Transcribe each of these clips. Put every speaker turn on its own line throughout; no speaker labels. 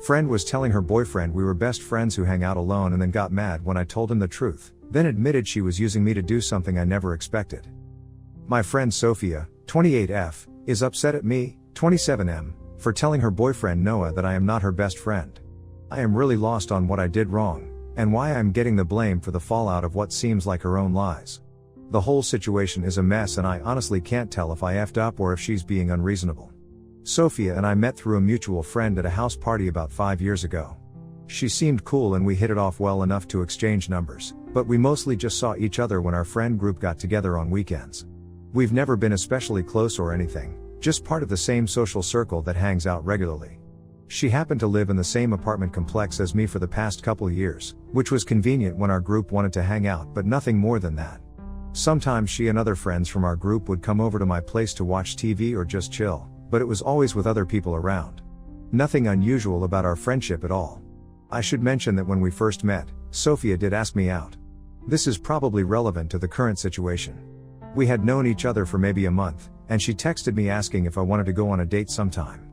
Friend was telling her boyfriend we were best friends who hang out alone and then got mad when I told him the truth, then admitted she was using me to do something I never expected. My friend Sophia, 28F, is upset at me, 27M, for telling her boyfriend Noah that I am not her best friend. I am really lost on what I did wrong, and why I am getting the blame for the fallout of what seems like her own lies. The whole situation is a mess and I honestly can't tell if I effed up or if she's being unreasonable. Sophia and I met through a mutual friend at a house party about 5 years ago. She seemed cool and we hit it off well enough to exchange numbers, but we mostly just saw each other when our friend group got together on weekends. We've never been especially close or anything, just part of the same social circle that hangs out regularly. She happened to live in the same apartment complex as me for the past couple years, which was convenient when our group wanted to hang out, but nothing more than that. Sometimes she and other friends from our group would come over to my place to watch TV or just chill, but it was always with other people around. Nothing unusual about our friendship at all. I should mention that when we first met, Sophia did ask me out. This is probably relevant to the current situation. We had known each other for maybe a month, and she texted me asking if I wanted to go on a date sometime.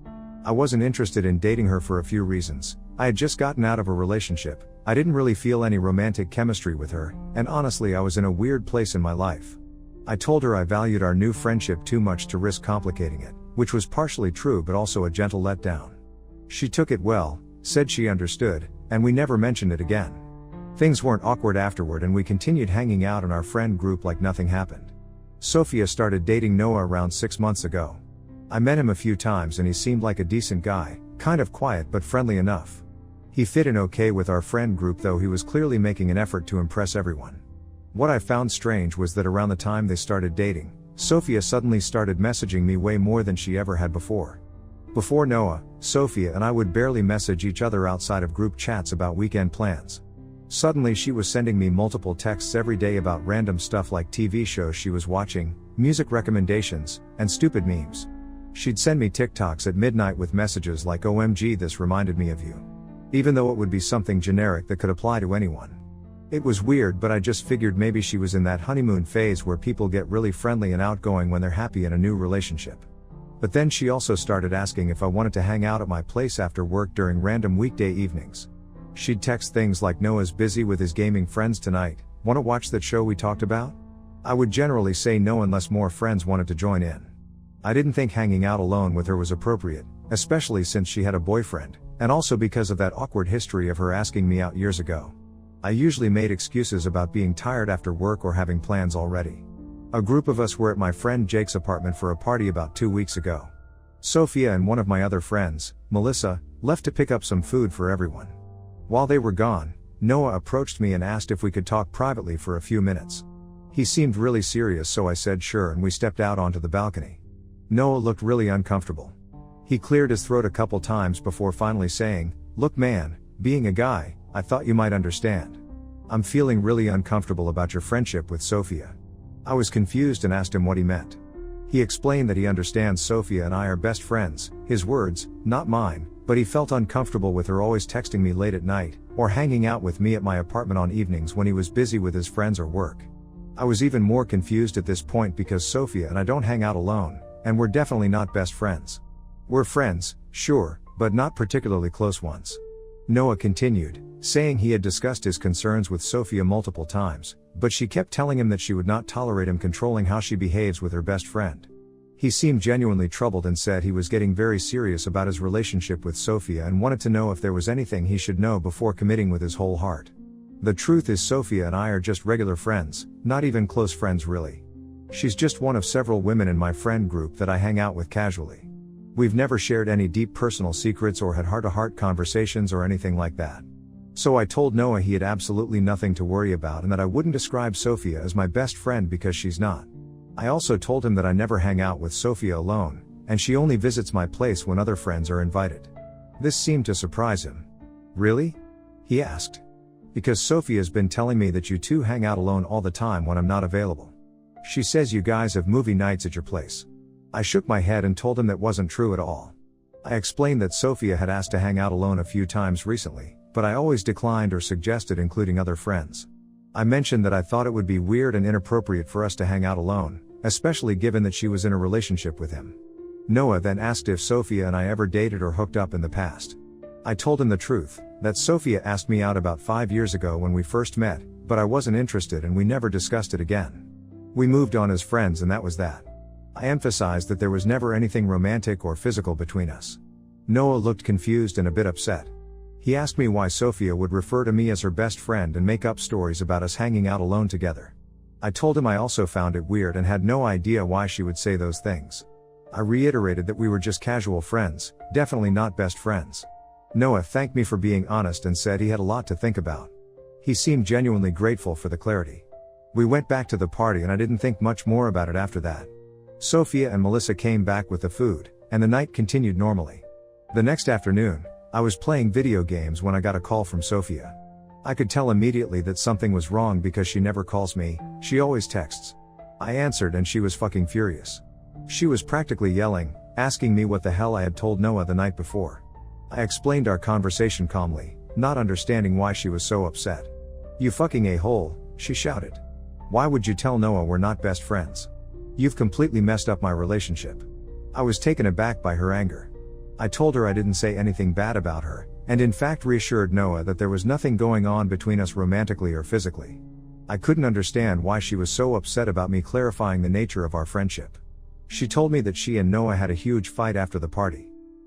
I wasn't interested in dating her for a few reasons. I had just gotten out of a relationship, I didn't really feel any romantic chemistry with her, and honestly I was in a weird place in my life. I told her I valued our new friendship too much to risk complicating it, which was partially true but also a gentle letdown. She took it well, said she understood, and we never mentioned it again. Things weren't awkward afterward and we continued hanging out in our friend group like nothing happened. Sophia started dating Noah around 6 months ago. I met him a few times and he seemed like a decent guy, kind of quiet but friendly enough. He fit in okay with our friend group though he was clearly making an effort to impress everyone. What I found strange was that around the time they started dating, Sophia suddenly started messaging me way more than she ever had before. Before Noah, Sophia and I would barely message each other outside of group chats about weekend plans. Suddenly she was sending me multiple texts every day about random stuff like TV shows she was watching, music recommendations, and stupid memes. She'd send me TikToks at midnight with messages like "OMG, this reminded me of you." Even though it would be something generic that could apply to anyone. It was weird, but I just figured maybe she was in that honeymoon phase where people get really friendly and outgoing when they're happy in a new relationship. But then she also started asking if I wanted to hang out at my place after work during random weekday evenings. She'd text things like "Noah's busy with his gaming friends tonight, wanna watch that show we talked about?" I would generally say no unless more friends wanted to join in. I didn't think hanging out alone with her was appropriate, especially since she had a boyfriend, and also because of that awkward history of her asking me out years ago. I usually made excuses about being tired after work or having plans already. A group of us were at my friend Jake's apartment for a party about 2 weeks ago. Sophia and one of my other friends, Melissa, left to pick up some food for everyone. While they were gone, Noah approached me and asked if we could talk privately for a few minutes. He seemed really serious, so I said sure and we stepped out onto the balcony. Noah looked really uncomfortable. He cleared his throat a couple times before finally saying, "Look man, being a guy, I thought you might understand. I'm feeling really uncomfortable about your friendship with Sophia." I was confused and asked him what he meant. He explained that he understands Sophia and I are best friends, his words, not mine, but he felt uncomfortable with her always texting me late at night, or hanging out with me at my apartment on evenings when he was busy with his friends or work. I was even more confused at this point because Sophia and I don't hang out alone, and we're definitely not best friends. We're friends, sure, but not particularly close ones. Noah continued, saying he had discussed his concerns with Sophia multiple times, but she kept telling him that she would not tolerate him controlling how she behaves with her best friend. He seemed genuinely troubled and said he was getting very serious about his relationship with Sophia and wanted to know if there was anything he should know before committing with his whole heart. The truth is Sophia and I are just regular friends, not even close friends really. She's just one of several women in my friend group that I hang out with casually. We've never shared any deep personal secrets or had heart-to-heart conversations or anything like that. So I told Noah he had absolutely nothing to worry about and that I wouldn't describe Sophia as my best friend because she's not. I also told him that I never hang out with Sophia alone, and she only visits my place when other friends are invited. This seemed to surprise him. "Really?" he asked. "Because Sophia's been telling me that you two hang out alone all the time when I'm not available. She says you guys have movie nights at your place." I shook my head and told him that wasn't true at all. I explained that Sophia had asked to hang out alone a few times recently, but I always declined or suggested including other friends. I mentioned that I thought it would be weird and inappropriate for us to hang out alone, especially given that she was in a relationship with him. Noah then asked if Sophia and I ever dated or hooked up in the past. I told him the truth, that Sophia asked me out about 5 years ago when we first met, but I wasn't interested and we never discussed it again. We moved on as friends and that was that. I emphasized that there was never anything romantic or physical between us. Noah looked confused and a bit upset. He asked me why Sophia would refer to me as her best friend and make up stories about us hanging out alone together. I told him I also found it weird and had no idea why she would say those things. I reiterated that we were just casual friends, definitely not best friends. Noah thanked me for being honest and said he had a lot to think about. He seemed genuinely grateful for the clarity. We went back to the party and I didn't think much more about it after that. Sophia and Melissa came back with the food, and the night continued normally. The next afternoon, I was playing video games when I got a call from Sophia. I could tell immediately that something was wrong because she never calls me, she always texts. I answered and she was fucking furious. She was practically yelling, asking me what the hell I had told Noah the night before. I explained our conversation calmly, not understanding why she was so upset. "You fucking a-hole," she shouted. "Why would you tell Noah we're not best friends? You've completely messed up my relationship." I was taken aback by her anger. I told her I didn't say anything bad about her, and in fact reassured Noah that there was nothing going on between us romantically or physically. I couldn't understand why she was so upset about me clarifying the nature of our friendship. She told me that she and Noah had a huge fight after the party.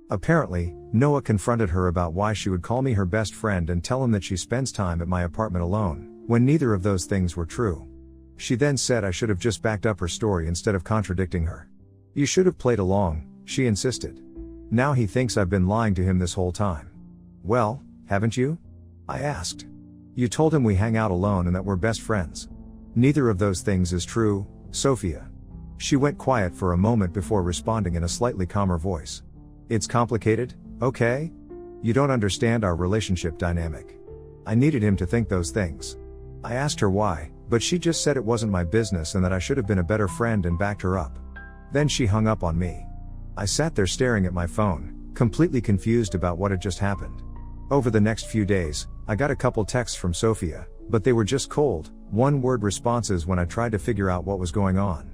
Apparently, Noah confronted her about why she would call me her best friend and tell him that she spends time at my apartment alone, when neither of those things were true. She then said I should have just backed up her story instead of contradicting her. "You should have played along," she insisted. "Now he thinks I've been lying to him this whole time." "Well, haven't you?" I asked. "You told him we hang out alone and that we're best friends." "Neither of those things is true, Sophia." She went quiet for a moment before responding in a slightly calmer voice. "It's complicated, okay? You don't understand our relationship dynamic. I needed him to think those things." I asked her why, but she just said it wasn't my business and that I should have been a better friend and backed her up. Then she hung up on me. I sat there staring at my phone, completely confused about what had just happened. Over the next few days, I got a couple texts from Sophia, but they were just cold, one-word responses when I tried to figure out what was going on.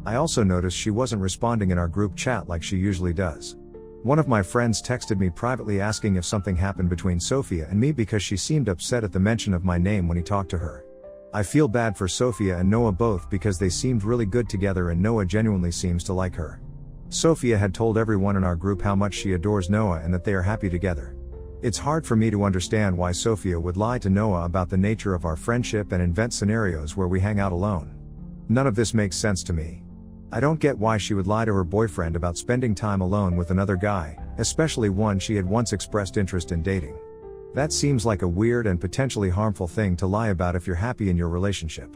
I also noticed she wasn't responding in our group chat like she usually does. One of my friends texted me privately asking if something happened between Sophia and me because she seemed upset at the mention of my name when he talked to her. I feel bad for Sophia and Noah both because they seemed really good together and Noah genuinely seems to like her. Sophia had told everyone in our group how much she adores Noah and that they are happy together. It's hard for me to understand why Sophia would lie to Noah about the nature of our friendship and invent scenarios where we hang out alone. None of this makes sense to me. I don't get why she would lie to her boyfriend about spending time alone with another guy, especially one she had once expressed interest in dating. That seems like a weird and potentially harmful thing to lie about if you're happy in your relationship.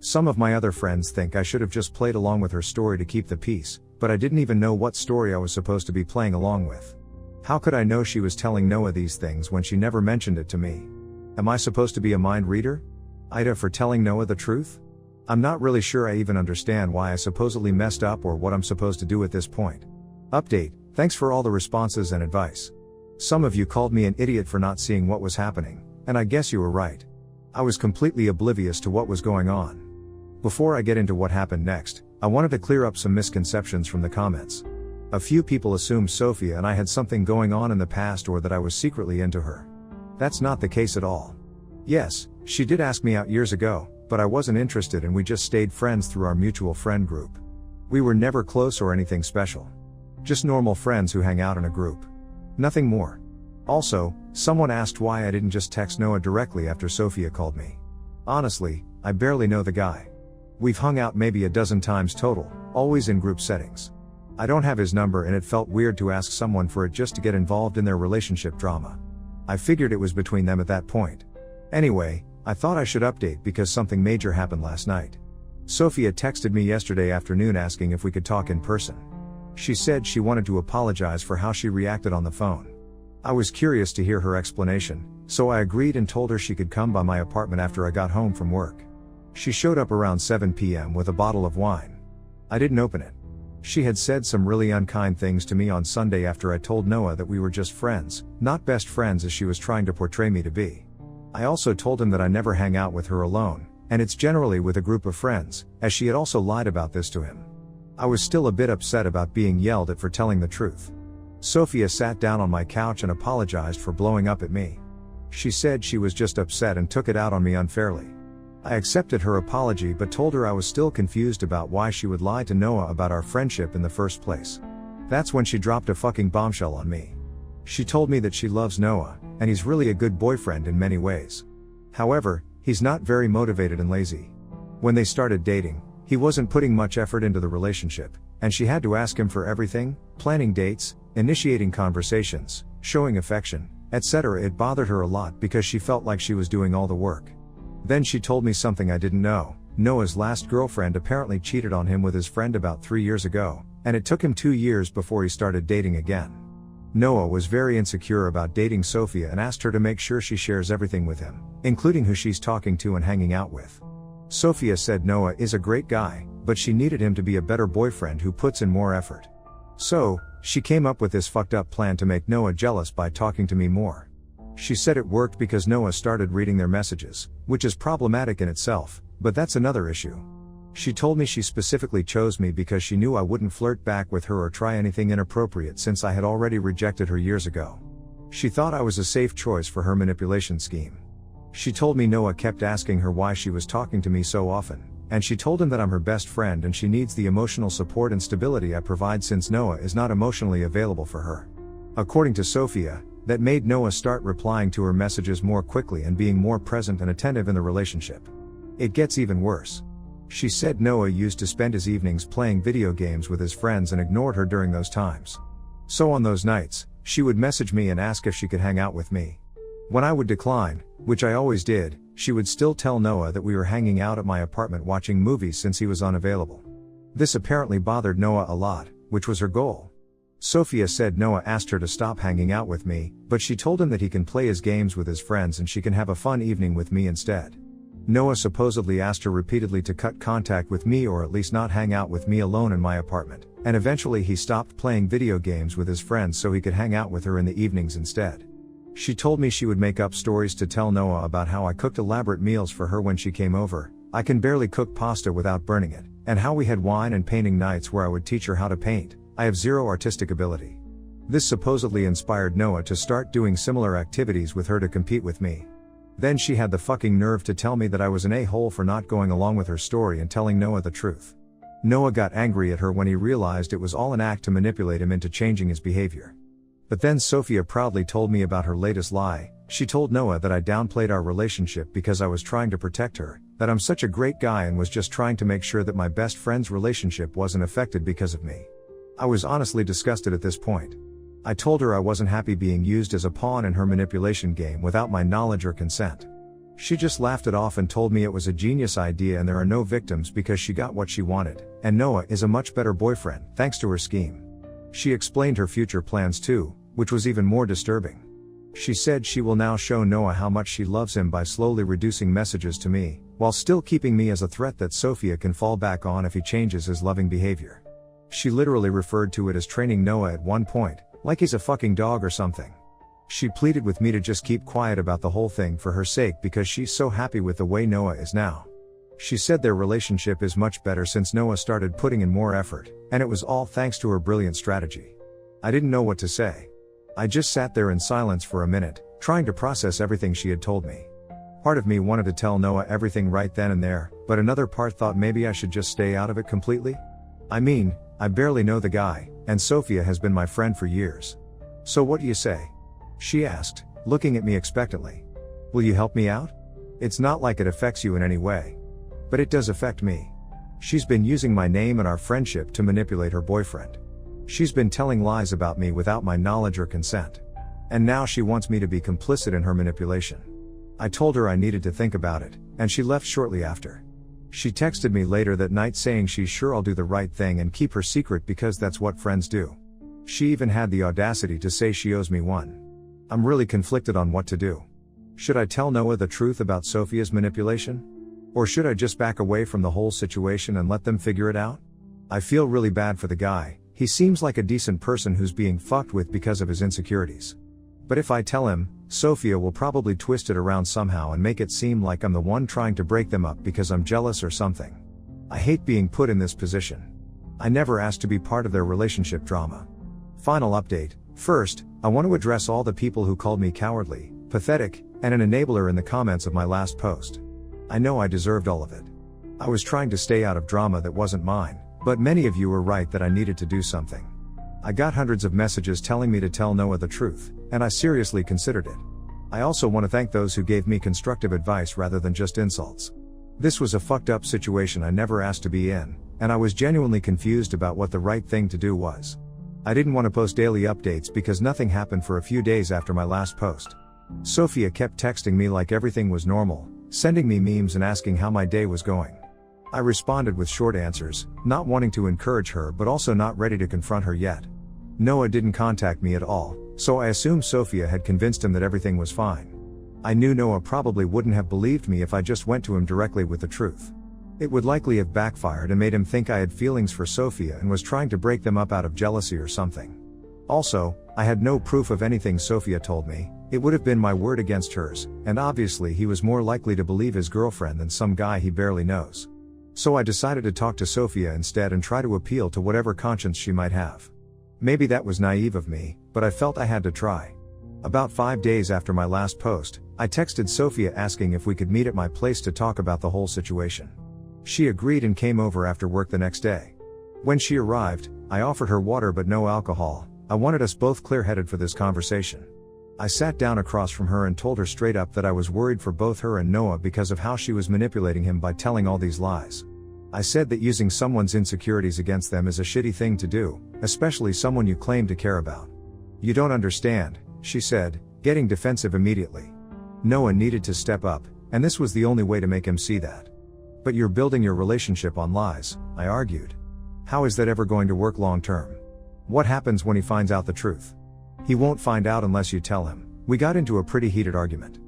Some of my other friends think I should have just played along with her story to keep the peace, but I didn't even know what story I was supposed to be playing along with. How could I know she was telling Noah these things when she never mentioned it to me? Am I supposed to be a mind reader? Ida for telling Noah the truth? I'm not really sure I even understand why I supposedly messed up or what I'm supposed to do at this point. Update, thanks for all the responses and advice. Some of you called me an idiot for not seeing what was happening, and I guess you were right. I was completely oblivious to what was going on. Before I get into what happened next, I wanted to clear up some misconceptions from the comments. A few people assumed Sophia and I had something going on in the past or that I was secretly into her. That's not the case at all. Yes, she did ask me out years ago, but I wasn't interested and we just stayed friends through our mutual friend group. We were never close or anything special. Just normal friends who hang out in a group. Nothing more. Also, someone asked why I didn't just text Noah directly after Sophia called me. Honestly, I barely know the guy. We've hung out maybe a dozen times total, always in group settings. I don't have his number and it felt weird to ask someone for it just to get involved in their relationship drama. I figured it was between them at that point. Anyway, I thought I should update because something major happened last night. Sophia texted me yesterday afternoon asking if we could talk in person. She said she wanted to apologize for how she reacted on the phone. I was curious to hear her explanation, so I agreed and told her she could come by my apartment after I got home from work. She showed up around 7 p.m. with a bottle of wine. I didn't open it. She had said some really unkind things to me on Sunday after I told Noah that we were just friends, not best friends as she was trying to portray me to be. I also told him that I never hang out with her alone, and it's generally with a group of friends, as she had also lied about this to him. I was still a bit upset about being yelled at for telling the truth. Sophia sat down on my couch and apologized for blowing up at me. She said she was just upset and took it out on me unfairly. I accepted her apology but told her I was still confused about why she would lie to Noah about our friendship in the first place. That's when she dropped a fucking bombshell on me. She told me that she loves Noah, and he's really a good boyfriend in many ways. However, he's not very motivated and lazy. When they started dating, he wasn't putting much effort into the relationship, and she had to ask him for everything, planning dates, initiating conversations, showing affection, etc. It bothered her a lot because she felt like she was doing all the work. Then she told me something I didn't know. Noah's last girlfriend apparently cheated on him with his friend about 3 years ago, and it took him 2 years before he started dating again. Noah was very insecure about dating Sophia and asked her to make sure she shares everything with him, including who she's talking to and hanging out with. Sophia said Noah is a great guy, but she needed him to be a better boyfriend who puts in more effort. So, she came up with this fucked up plan to make Noah jealous by talking to me more. She said it worked because Noah started reading their messages, which is problematic in itself, but that's another issue. She told me she specifically chose me because she knew I wouldn't flirt back with her or try anything inappropriate since I had already rejected her years ago. She thought I was a safe choice for her manipulation scheme. She told me Noah kept asking her why she was talking to me so often, and she told him that I'm her best friend and she needs the emotional support and stability I provide since Noah is not emotionally available for her. According to Sophia, that made Noah start replying to her messages more quickly and being more present and attentive in the relationship. It gets even worse. She said Noah used to spend his evenings playing video games with his friends and ignored her during those times. So on those nights, she would message me and ask if she could hang out with me. When I would decline, which I always did, she would still tell Noah that we were hanging out at my apartment watching movies since he was unavailable. This apparently bothered Noah a lot, which was her goal. Sophia said Noah asked her to stop hanging out with me, but she told him that he can play his games with his friends and she can have a fun evening with me instead. Noah supposedly asked her repeatedly to cut contact with me or at least not hang out with me alone in my apartment, and eventually he stopped playing video games with his friends so he could hang out with her in the evenings instead. She told me she would make up stories to tell Noah about how I cooked elaborate meals for her when she came over, I can barely cook pasta without burning it, and how we had wine and painting nights where I would teach her how to paint. I have zero artistic ability. This supposedly inspired Noah to start doing similar activities with her to compete with me. Then she had the fucking nerve to tell me that I was an a-hole for not going along with her story and telling Noah the truth. Noah got angry at her when he realized it was all an act to manipulate him into changing his behavior. But then Sophia proudly told me about her latest lie. She told Noah that I downplayed our relationship because I was trying to protect her, that I'm such a great guy and was just trying to make sure that my best friend's relationship wasn't affected because of me. I was honestly disgusted at this point. I told her I wasn't happy being used as a pawn in her manipulation game without my knowledge or consent. She just laughed it off and told me it was a genius idea and there are no victims because she got what she wanted, and Noah is a much better boyfriend, thanks to her scheme. She explained her future plans too, which was even more disturbing. She said she will now show Noah how much she loves him by slowly reducing messages to me, while still keeping me as a threat that Sophia can fall back on if he changes his loving behavior. She literally referred to it as training Noah at one point, like he's a fucking dog or something. She pleaded with me to just keep quiet about the whole thing for her sake because she's so happy with the way Noah is now. She said their relationship is much better since Noah started putting in more effort, and it was all thanks to her brilliant strategy. I didn't know what to say. I just sat there in silence for a minute, trying to process everything she had told me. Part of me wanted to tell Noah everything right then and there, but another part thought maybe I should just stay out of it completely. I mean, I barely know the guy, and Sophia has been my friend for years. So what do you say? She asked, looking at me expectantly. Will you help me out? It's not like it affects you in any way. But it does affect me. She's been using my name and our friendship to manipulate her boyfriend. She's been telling lies about me without my knowledge or consent. And now she wants me to be complicit in her manipulation. I told her I needed to think about it, and she left shortly after. She texted me later that night saying she's sure I'll do the right thing and keep her secret because that's what friends do. She even had the audacity to say she owes me one. I'm really conflicted on what to do. Should I tell Noah the truth about Sophia's manipulation? Or should I just back away from the whole situation and let them figure it out? I feel really bad for the guy. He seems like a decent person who's being fucked with because of his insecurities. But if I tell him, Sophia will probably twist it around somehow and make it seem like I'm the one trying to break them up because I'm jealous or something. I hate being put in this position. I never asked to be part of their relationship drama. Final update, First, I want to address all the people who called me cowardly, pathetic, and an enabler in the comments of my last post. I know I deserved all of it. I was trying to stay out of drama that wasn't mine, but many of you were right that I needed to do something. I got hundreds of messages telling me to tell Noah the truth, and I seriously considered it. I also want to thank those who gave me constructive advice rather than just insults. This was a fucked up situation I never asked to be in, and I was genuinely confused about what the right thing to do was. I didn't want to post daily updates because nothing happened for a few days after my last post. Sophia kept texting me like everything was normal, sending me memes and asking how my day was going. I responded with short answers, not wanting to encourage her but also not ready to confront her yet. Noah didn't contact me at all, so I assumed Sophia had convinced him that everything was fine. I knew Noah probably wouldn't have believed me if I just went to him directly with the truth. It would likely have backfired and made him think I had feelings for Sophia and was trying to break them up out of jealousy or something. Also, I had no proof of anything Sophia told me. It would have been my word against hers, and obviously he was more likely to believe his girlfriend than some guy he barely knows. So I decided to talk to Sophia instead and try to appeal to whatever conscience she might have. Maybe that was naive of me, but I felt I had to try. About 5 days after my last post, I texted Sophia asking if we could meet at my place to talk about the whole situation. She agreed and came over after work the next day. When she arrived, I offered her water but no alcohol. I wanted us both clear-headed for this conversation. I sat down across from her and told her straight up that I was worried for both her and Noah because of how she was manipulating him by telling all these lies. I said that using someone's insecurities against them is a shitty thing to do, especially someone you claim to care about. You don't understand, she said, getting defensive immediately. Noah needed to step up, and this was the only way to make him see that. But you're building your relationship on lies, I argued. How is that ever going to work long term? What happens when he finds out the truth? He won't find out unless you tell him. We got into a pretty heated argument.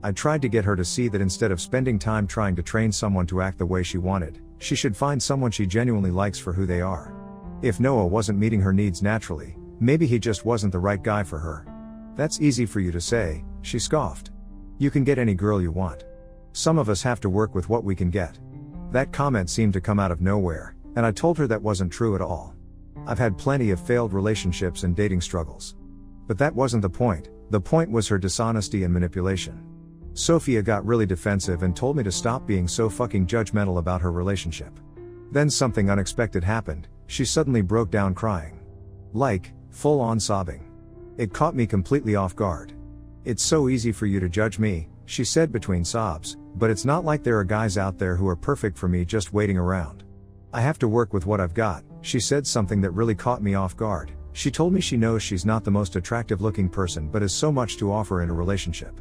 I tried to get her to see that instead of spending time trying to train someone to act the way she wanted, she should find someone she genuinely likes for who they are. If Noah wasn't meeting her needs naturally, maybe he just wasn't the right guy for her. That's easy for you to say, she scoffed. You can get any girl you want. Some of us have to work with what we can get. That comment seemed to come out of nowhere, and I told her that wasn't true at all. I've had plenty of failed relationships and dating struggles. But that wasn't the point. The point was her dishonesty and manipulation. Sophia got really defensive and told me to stop being so fucking judgmental about her relationship. Then something unexpected happened. She suddenly broke down crying. Like, full-on sobbing. It caught me completely off guard. It's so easy for you to judge me, she said between sobs, but it's not like there are guys out there who are perfect for me just waiting around. I have to work with what I've got. She said something that really caught me off guard. She told me she knows she's not the most attractive looking person but has so much to offer in a relationship.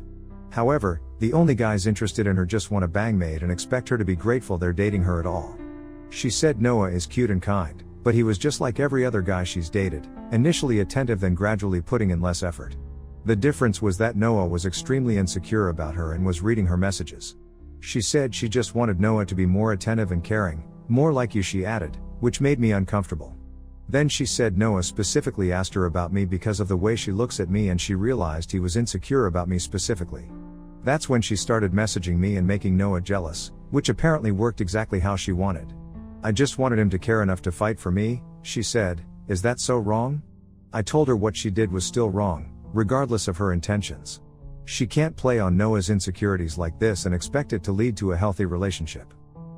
However, the only guys interested in her just want a bangmate and expect her to be grateful they're dating her at all. She said Noah is cute and kind, but he was just like every other guy she's dated, initially attentive then gradually putting in less effort. The difference was that Noah was extremely insecure about her and was reading her messages. She said she just wanted Noah to be more attentive and caring, more like you, she added, which made me uncomfortable. Then she said Noah specifically asked her about me because of the way she looks at me and she realized he was insecure about me specifically. That's when she started messaging me and making Noah jealous, which apparently worked exactly how she wanted. I just wanted him to care enough to fight for me, she said. Is that so wrong? I told her what she did was still wrong, regardless of her intentions. She can't play on Noah's insecurities like this and expect it to lead to a healthy relationship.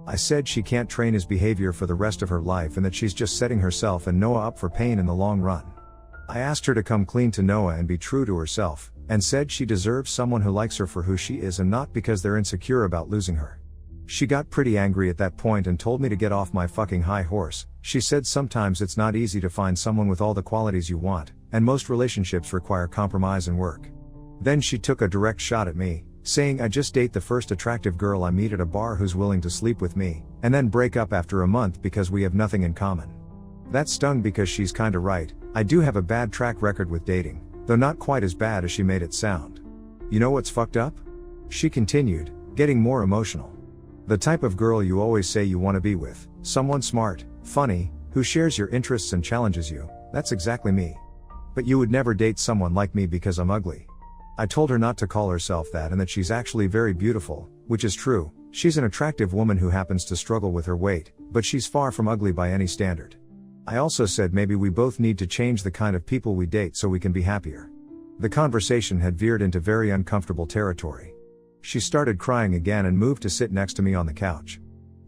I said she can't train his behavior for the rest of her life and that she's just setting herself and Noah up for pain in the long run. I asked her to come clean to Noah and be true to herself, and said she deserves someone who likes her for who she is and not because they're insecure about losing her. She got pretty angry at that point and told me to get off my fucking high horse. She said sometimes it's not easy to find someone with all the qualities you want, and most relationships require compromise and work. Then she took a direct shot at me, saying I just date the first attractive girl I meet at a bar who's willing to sleep with me, and then break up after a month because we have nothing in common. That stung because she's kinda right. I do have a bad track record with dating, though not quite as bad as she made it sound. You know what's fucked up? She continued, getting more emotional. The type of girl you always say you want to be with, someone smart, funny, who shares your interests and challenges you, that's exactly me. But you would never date someone like me because I'm ugly. I told her not to call herself that and that she's actually very beautiful, which is true. She's an attractive woman who happens to struggle with her weight, but she's far from ugly by any standard. I also said maybe we both need to change the kind of people we date so we can be happier. The conversation had veered into very uncomfortable territory. She started crying again and moved to sit next to me on the couch.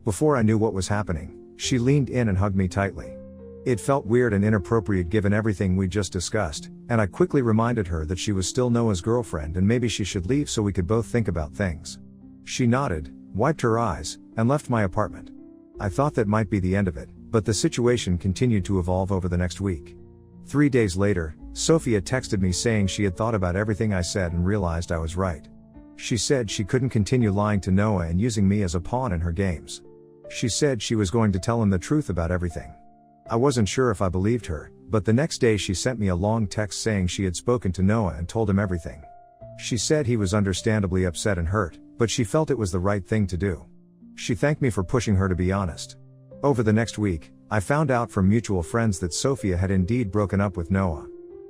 Before I knew what was happening, she leaned in and hugged me tightly. It felt weird and inappropriate given everything we just discussed, and I quickly reminded her that she was still Noah's girlfriend and maybe she should leave so we could both think about things. She nodded, wiped her eyes, and left my apartment. I thought that might be the end of it, but the situation continued to evolve over the next week. 3 days later, Sophia texted me saying she had thought about everything I said and realized I was right. She said she couldn't continue lying to Noah and using me as a pawn in her games. She said she was going to tell him the truth about everything. I wasn't sure if I believed her, but the next day she sent me a long text saying she had spoken to Noah and told him everything. She said he was understandably upset and hurt, but she felt it was the right thing to do. She thanked me for pushing her to be honest. Over the next week, I found out from mutual friends that Sophia had indeed broken up with Noah.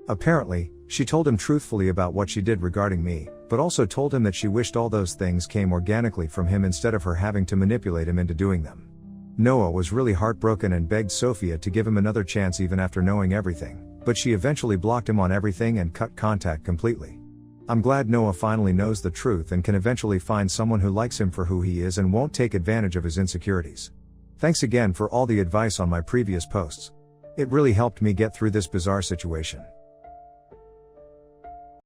Apparently, she told him truthfully about what she did regarding me, but also told him that she wished all those things came organically from him instead of her having to manipulate him into doing them. Noah was really heartbroken and begged Sophia to give him another chance even after knowing everything, but she eventually blocked him on everything and cut contact completely. I'm glad Noah finally knows the truth and can eventually find someone who likes him for who he is and won't take advantage of his insecurities. Thanks again for all the advice on my previous posts. It really helped me get through this bizarre situation.